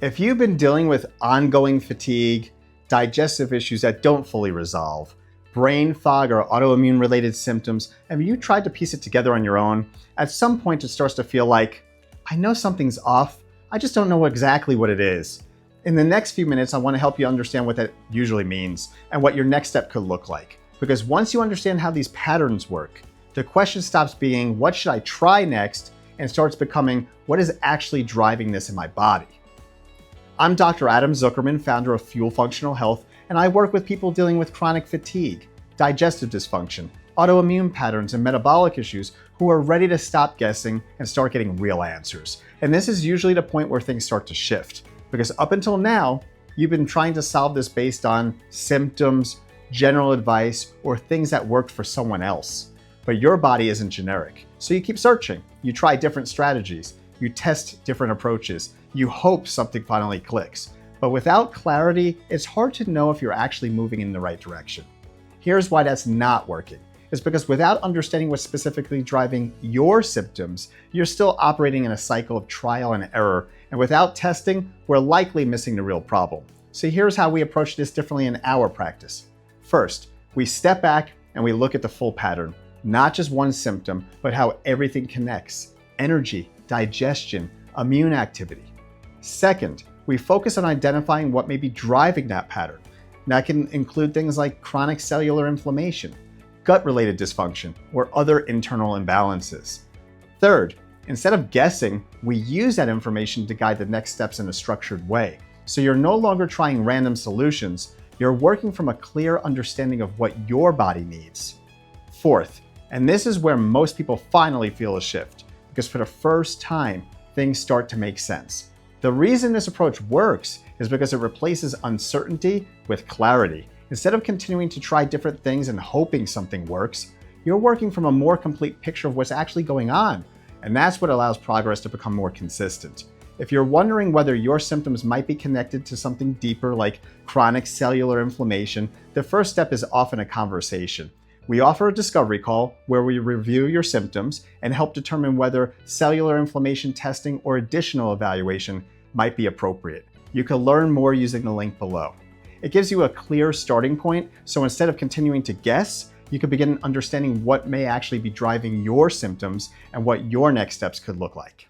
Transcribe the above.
If you've been dealing with ongoing fatigue, digestive issues that don't fully resolve, brain fog or autoimmune related symptoms, and you tried to piece it together on your own, at some point it starts to feel like, I know something's off, I just don't know exactly what it is. In the next few minutes, I want to help you understand what that usually means and what your next step could look like. Because once you understand how these patterns work, the question stops being, what should I try next? And starts becoming, what is actually driving this in my body? I'm Dr. Adam Zuckerman, founder of Fuel Functional Health, and I work with people dealing with chronic fatigue, digestive dysfunction, autoimmune patterns, and metabolic issues who are ready to stop guessing and start getting real answers. And this is usually the point where things start to shift, because up until now, you've been trying to solve this based on symptoms, general advice, or things that worked for someone else. But your body isn't generic, so you keep searching. You try different strategies. You test different approaches. You hope something finally clicks. But without clarity, it's hard to know if you're actually moving in the right direction. Here's why that's not working. It's because without understanding what's specifically driving your symptoms, you're still operating in a cycle of trial and error. And without testing, we're likely missing the real problem. So here's how we approach this differently in our practice. First, we step back and we look at the full pattern, not just one symptom, but how everything connects: energy, digestion, immune activity. Second, we focus on identifying what may be driving that pattern. That can include things like chronic cellular inflammation, gut-related dysfunction, or other internal imbalances. Third, instead of guessing, we use that information to guide the next steps in a structured way. So you're no longer trying random solutions, you're working from a clear understanding of what your body needs. Fourth, and this is where most people finally feel a shift, because for the first time, things start to make sense. The reason this approach works is because it replaces uncertainty with clarity. Instead of continuing to try different things and hoping something works, you're working from a more complete picture of what's actually going on. And that's what allows progress to become more consistent. If you're wondering whether your symptoms might be connected to something deeper like chronic cellular inflammation, the first step is often a conversation. We offer a discovery call where we review your symptoms and help determine whether cellular inflammation testing or additional evaluation might be appropriate. You can learn more using the link below. It gives you a clear starting point, so instead of continuing to guess, you can begin understanding what may actually be driving your symptoms and what your next steps could look like.